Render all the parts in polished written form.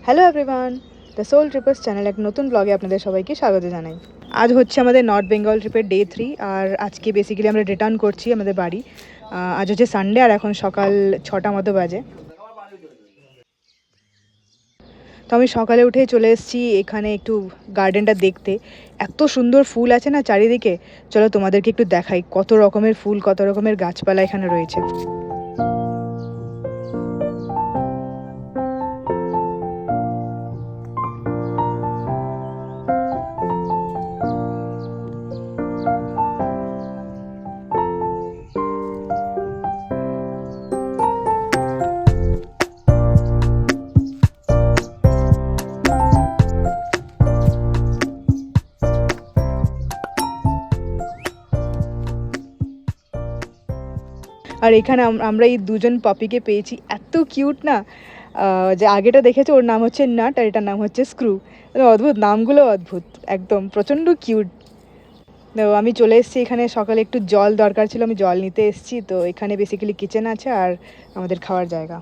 Hello everyone, the Soul Trippers channel এক নতুন ব্লগে আপনাদের সবাইকে স্বাগত জানাই। আজ হচ্ছে আমাদের নর্থ বেঙ্গল ট্রিপের ডে 3 আর আজকে বেসিক্যালি আমরা রিটার্ন করছি আমাদের বাড়ি। আজ হচ্ছে সানডে আর এখন সকাল 6টা মতো বাজে। তো আমি সকালে উঠেই চলে এসেছি এখানে একটু গার্ডেনটা দেখতে। এত সুন্দর ফুল আছে না চারিদিকে। চলো তোমাদেরকে একটু দেখাই কত রকমের ফুল, কত রকমের গাছপালা এখানে রয়েছে। আর এখানে আমরা এই দুজন পপিকে পেয়েছি, এত কিউট না। যে আগেটা দেখেছে ওর নাম হচ্ছে নাট আর এটার নাম হচ্ছে স্ক্রু। অদ্ভুত নামগুলো, অদ্ভুত একদম, প্রচণ্ড কিউট। তো আমি চলে এসেছি এখানে, সকালে একটু জল দরকার ছিল, আমি জল নিতে এসেছি। তো এখানে বেসিক্যালি কিচেন আছে আর আমাদের খাওয়ার জায়গা।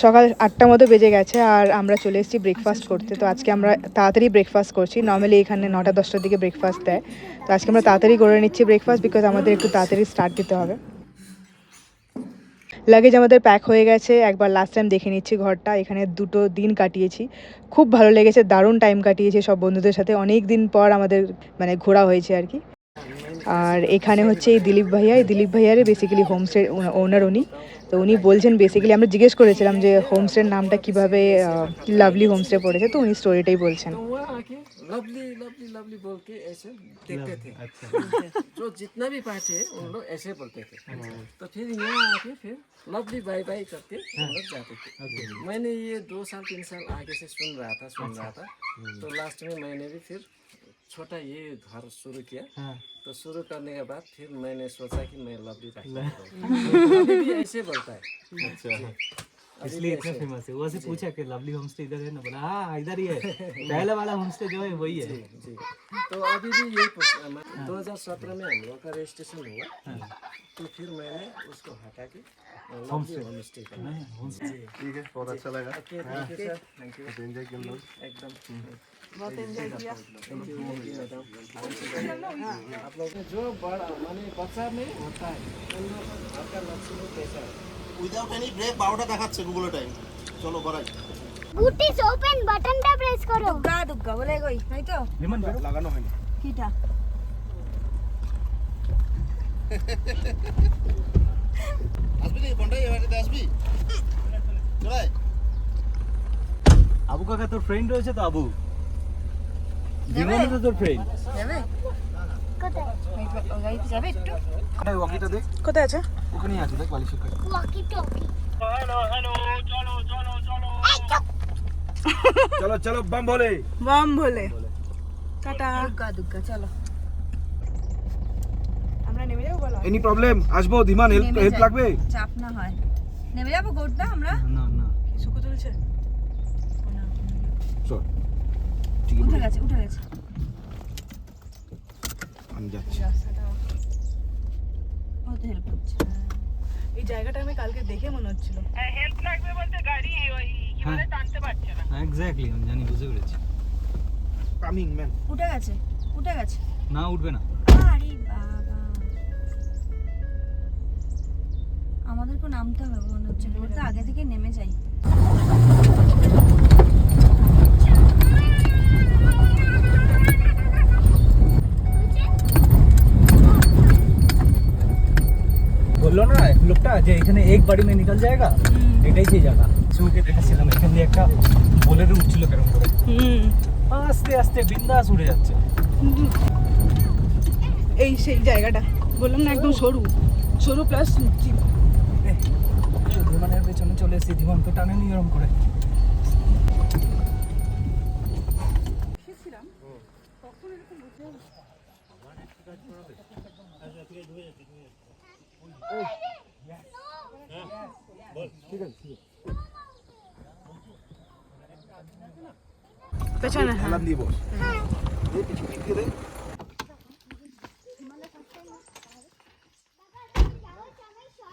সকাল 8টা মতো বেজে গেছে আর আমরা চলে এসেছি ব্রেকফাস্ট করতে। তো আজকে আমরা তাড়াতাড়ি ব্রেকফাস্ট করছি। নর্মালি এখানে 9টা-10টার দিকে ব্রেকফাস্ট দেয়। তো আজকে আমরা তাড়াতাড়ি করে নিচ্ছি ব্রেকফাস্ট, বিকজ আমাদের একটু তাড়াতাড়ি স্টার্ট দিতে হবে। লাগেজ আমাদের প্যাক হয়ে গেছে। একবার লাস্ট টাইম দেখে নিচ্ছি ঘরটা। এখানে 2 দিন কাটিয়েছি, খুব ভালো লেগেছে, দারুণ টাইম কাটিয়েছি সব বন্ধুদের সাথে। অনেক দিন পর আমাদের মানে ঘোরা হয়েছে আর কি। আর এখানে হচ্ছে এই দিলীপ ভাইয়া, এই দিলীপ ভাইয়ারে বেসিক্যালি হোমস্টে ওনার উনি। তো উনি বলছেন, বেসিক্যালি আমরা জিজ্ঞেস করেছিলাম যে হোমস্টের নামটা কীভাবে লাভলি হোমস্টে পড়েছে, তো উনি স্টোরিটাই বলছেন। तो वहाँ आके लवली लवली लवली बोल के ऐसे देखते थे। अच्छा। जो जितना भी पार्ट है उन लोग ऐसे बोलते थे। तो फिर यहाँ आके फिर लवली बाय बाय करके हम लोग जाते थे। मैंने ये 2 साल 3 साल आगे से सुन रहा था। तो लास्ट में मैंने भी फिर छोटा ये घर शुरू किया। तो शुरू करने के बाद फिर मैंने सोचा कि मैं लवली रखता हूँ। अभी भी ऐसे बोलता है। अच्छा। इसलिए इतना फेमस है। वो से पूछा कि लवली होमस्टे इधर है ना, बोला हाँ इधर ही है। पहले वाला होमस्टे जो है वही है। जी। तो अभी भी यही 2017 में हम लोग का रजिस्ट्रेशन हुआ। तो फिर मैंने उसको हटा के होमस्टे कर दिया। ठीक है, बहुत अच्छा लगा। Thank you sir, thank you. तो एंजॉय कर लो। एकदम बहुत एंजॉय किया। Thank you madam. आप लोग ने जो बड़ा माने बच्चा में होता है उन लोग आपका लक्ष्य में कैसा है? উইদাউট এনি ব্রেক 12টা দেখাচ্ছে গুগল টাইম। চলো করাই। গুটিস ওপেন বাটনটা প্রেস করো। দুগ্গা বলে কই তাই তো লিমন বেরো লাগানো হয়নি। কিটা আসবি কি কোনটাই এবারে আসবি? চলে। আবু কাকা তোর ফ্রেন্ড রয়েছে তো, আবু জীবনে তো তোর ফ্রেন্ড। যাবে কোথায়? ওই গাড়িতে যাবে একটু আরে ওয়াকিটা দেখ, কোথায় আছে? ওখানেই আছে, দেখ বালিশের কাছে। Walkie talkie. চলো চলো বাম বলে বাম বলে টাটা। দুগ্গা চলো আমরা নেমে যাবো বলো। এনি প্রবলেম আসবো, ধীমান হেল্প নেমে হেল্প যাই। লাগবে? চাপ না হয় নেমে যাবো গোড্ডা আমরা। না না সুকো তুলছে। চল, ঠিক উঠে আছে গেছে আমি যাচ্ছি। ও তো হেল্প করছে। এই জায়গাটা আমি কালকে দেখে মনে হচ্ছিল। হ্যাঁ এক্স্যাক্টলি, আমি জানি, বুঝে পেরেছি। Coming man. উঠে গেছে না উঠবে না। আরে বাবা আমাদেরকে নামতে হবে মনে হচ্ছে, ওর তো আগে থেকে নেমে যাই। বললো না লোকটা যে এখানে এক বাড়ি মে নিকল যায়গা, এটাই সেই জায়গা। চৌকে দেখাচ্ছিলাম এখান দিয়ে একটা বোলেরো উঠছিল কেরম করে, আস্তে আস্তে বিন্দাস উড়ে যাচ্ছে। এই সেই জায়গাটা বললাম না, একদম সরু সরু প্লাস ধীমানের পেছনে চলে এসেছি, ধীমানকে টানে নি এরম করে। পেছনে। খেলাম দিয়ে বস। এই পিছু পিছু দে।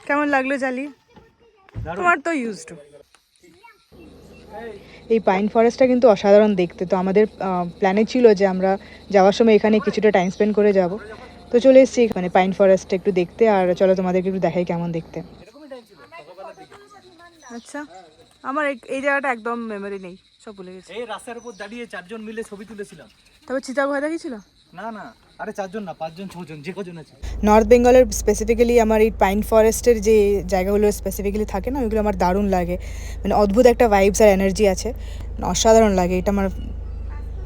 কেমন লাগলো জালি? তোমার তো ইউজ টু। এই পাইন ফরেস্টটা কিন্তু অসাধারণ দেখতে। তো আমাদের প্ল্যানে ছিল যে আমরা যাওয়ার সময় এখানে কিছুটা টাইম স্পেন্ড করে যাব। তো চলে এসেছি মানে পাইন ফরেস্টটা একটু দেখতে, আর চলো তোমাদেরকে একটু দেখাই কেমন দেখতে। আচ্ছা, আমার এই জায়গাটা একদম মেমোরি নেই, সব ভুলে গেছি। এই রাস্তার উপর দাঁড়িয়ে 4 জন মিলে ছবি তুলেছিলাম। তবে চিতা ভয় দেখিয়েছিল? না না, আরে 4 জন না, 5 জন 6 জন, যে কজন আছে। নর্থ বেঙ্গলের স্পেসিফিক্যালি আমার এই পাইন ফরেস্টের যে জায়গাগুলো স্পেসিফিক্যালি থাকে না, ওইগুলো আমার দারুণ লাগে। মানে অদ্ভুত একটা ভাইবস আর এনার্জি আছে, অসাধারণ লাগে। এটা আমার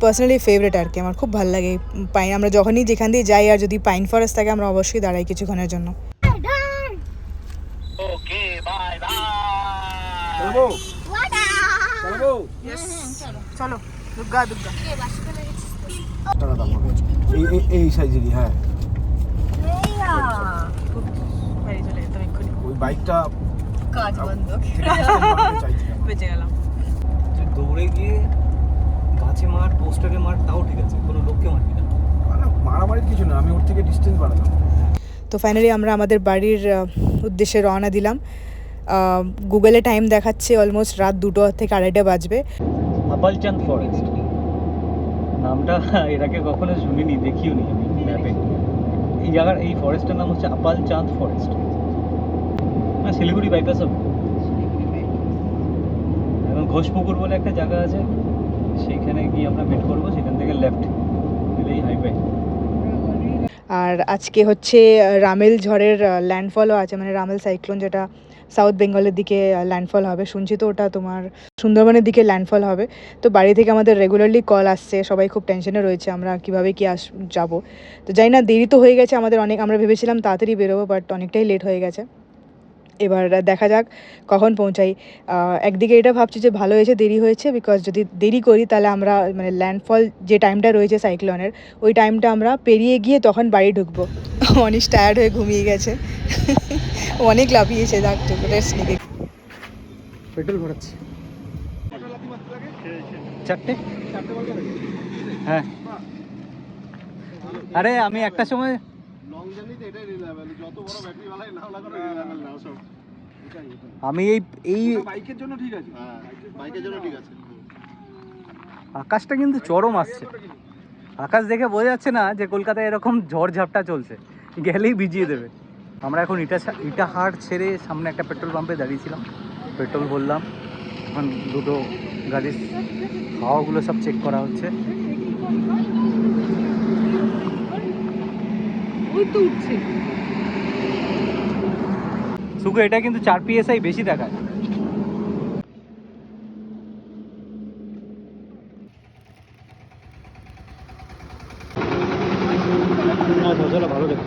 পার্সোনালি ফেভারিট আর কি, আমার খুব ভালো লাগে পাইন। আমরা যখনই যেখান দিয়ে যাই আর যদি পাইন ফরেস্ট থাকে আমরা অবশ্যই দাঁড়াই কিছুক্ষণের জন্য। ওকে, বাই বাই। চলো দুর্গা দুর্গা। এই সাইজেরই, হ্যাঁ। চলে যেতাম এক্ষুনি, ওই বাইকটা কাজ বন্ধ। বেঁচে গেলাম। দৌড়ে গিয়ে গাছে মার, পোস্টারে মার, তাও ঠিক আছে, কোনো লোককে মারবি না। মারামারির কিছু না, আমি ওর থেকে ডিস্টেন্স বাড়াতাম। তো ফাইনালি আমরা আমাদের বাড়ির উদ্দেশ্যে রওনা দিলাম। গুগলে টাইম দেখাচ্ছে অলমোস্ট রাত 2টো থেকে 2:30 বাজবে। আপালচাঁদ ফরেস্ট নামটা এর আগে কখনো শুনিনি, দেখিও নি আমি ম্যাপে। এই জায়গার এই ফরেস্টের নাম হচ্ছে আপালচাঁদ ফরেস্ট। না, শিলিগুড়ি বাইপাস হবে। এবং ঘোষপুকুর বলে একটা জায়গা আছে, সেইখানে গিয়ে আমরা মিট করবো, সেখান থেকে লেফট দিলেই হাইওয়ে। আর আজকে হচ্ছে রামেল ঝড়ের ল্যান্ডফলও আছে, মানে রামেল সাইক্লোন, যেটা সাউথ বেঙ্গলের দিকে ল্যান্ডফল হবে শুনছি। তো ওটা তোমার সুন্দরবনের দিকে ল্যান্ডফল হবে। তো বাড়ি থেকে আমাদের রেগুলারলি কল আসছে, সবাই খুব টেনশনে রয়েছে আমরা কীভাবে কি যাবো। তো জানি না, দেরি তো হয়ে গেছে আমাদের অনেক, আমরা ভেবেছিলাম তাড়াতাড়ি বেরোবো, বাট অনেকটাই লেট হয়ে গেছে। এবার দেখা যাক কখন পৌঁছাই। একদিকে এটা ভাবছি যে ভালো হয়েছে দেরি হয়েছে, বিকজ যদি দেরি করি তাহলে আমরা মানে ল্যান্ডফল যে টাইমটা রয়েছে সাইক্লোনের, ওই টাইমটা আমরা পেরিয়ে গিয়ে তখন বাড়ি ঢুকবো। অনেক টায়ার্ড হয়ে ঘুমিয়ে গেছে, অনেক লাফিয়েছে, ডাক্তার রেস্ট নিতে। পেট্রোল ভরাচ্ছি। 4টে? হ্যাঁ। আরে আমি একটা সময় লং জার্নিতে এটাই রিলায়েবল, যত বড় ব্যাটারিওয়ালাই নাও না কেন রিলায়েবল নাও সব। আমি এই বাইকের জন্য ঠিক আছে, হ্যাঁ বাইকের জন্য ঠিক আছে। আকাশটা কিন্তু চরম আসছে। আকাশ দেখে বোঝা যাচ্ছে না যে কলকাতায় এরকম ঝড় ঝাপটা চলছে, গেলেই ভিজিয়ে দেবে। আমরা এখন ইটাহার ছেড়ে সামনে একটা পেট্রোল পাম্পে দাঁড়িয়েছিলাম, পেট্রোল ভরলাম। এখন দুটো গাড়ির হাওয়াগুলো সব চেক করা হচ্ছে। শুধু এটা কিন্তু 4 PSI বেশি দেখায়। ভালো দেখো।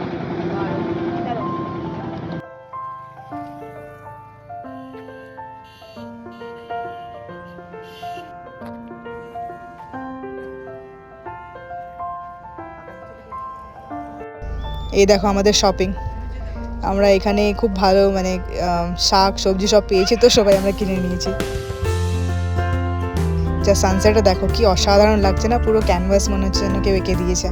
এই দেখো আমাদের শপিং, আমরা এখানে খুব ভালো মানে শাক সবজি সব পেয়েছি, তো সবাই আমরা কিনে নিয়েছি। যা সানসেটটা দেখো কি অসাধারণ লাগছে না, পুরো ক্যানভাস মনে হচ্ছে যেন কেউ এঁকে দিয়েছে।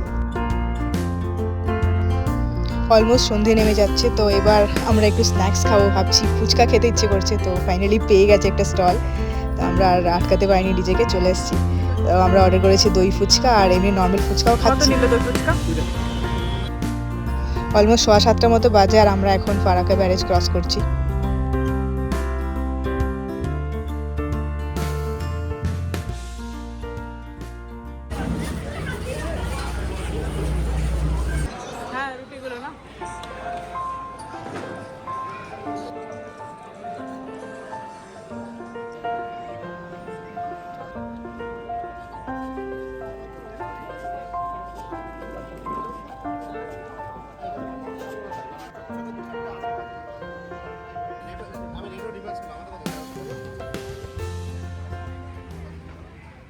অলমোস্ট সন্ধে নেমে যাচ্ছে, তো এবার আমরা একটু স্ন্যাক্স খাবো ভাবছি, ফুচকা খেতে ইচ্ছে করছে। তো ফাইনালি পেয়ে গেছে একটা স্টল, তো আমরা আর আটকাতে পারিনি নিজেকে, চলে এসেছি। তো আমরা অর্ডার করেছি দই ফুচকা, আর এমনি নর্মাল ফুচকাও খাচ্ছি। অলমোস্ট 7:15 মতো বাজে, আর আমরা এখন ফারাক্কা ব্যারেজ ক্রস করছি।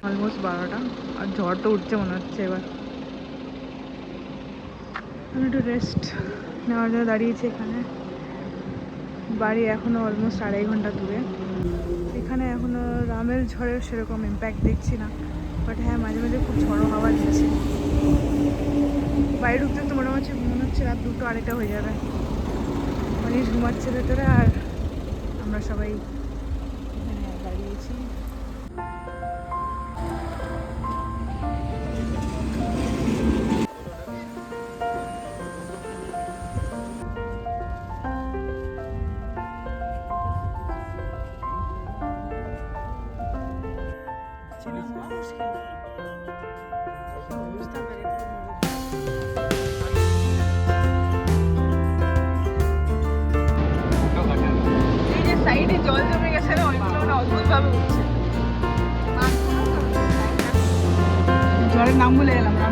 অলমোস্ট 12টা, আর ঝড় তো উঠছে মনে হচ্ছে। এবার আমি একটু রেস্ট নেওয়ার জন্য দাঁড়িয়েছি এখানে। বাড়ি এখনও অলমোস্ট 2.5 ঘন্টা দূরে। এখানে এখনও রামেল ঝড়ের সেরকম ইম্প্যাক্ট দেখছি না, বাট হ্যাঁ মাঝে মাঝে খুব ঝড়ো হাওয়া দিচ্ছে। বাড়ি ঢুকতে তো মনে হচ্ছে রাত 2টো 2:30 হয়ে যাবে। মানুষ ঘুমাচ্ছে ভেতরে, আর আমরা সবাই এখানে দাঁড়িয়েছি। এই যে সাইডে জল জমে গেছে না ওইগুলো মানে অদ্ভুত ভাবে উঠছে জলের নাম ভুলে গেলাম